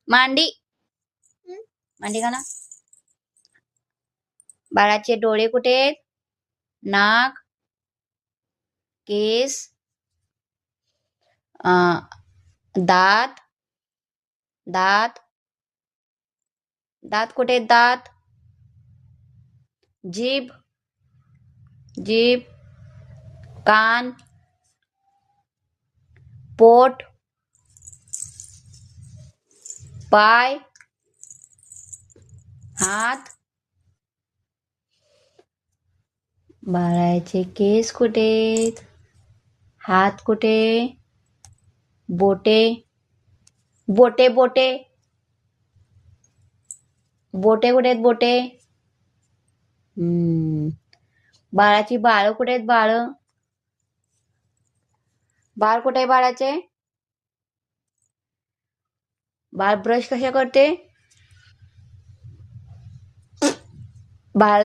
मांडी मांडी का ना. बाळाचे डोळे कुठे आहेत? नाक, केस, दात दात दात कुठे आहेत? दात, जीभ जीभ, कान, पोट, पाय, हात. बाळाचे केस कुठे आहेत? हात कुठे? बोटे बोटे बोटे बोटे कुठे आहेत? बोटे. बाळाची बाळ कुठे आहेत? बाळ बाळ कुठे आहे बाळाचे? बाळ ब्रश कशा करते? बाळ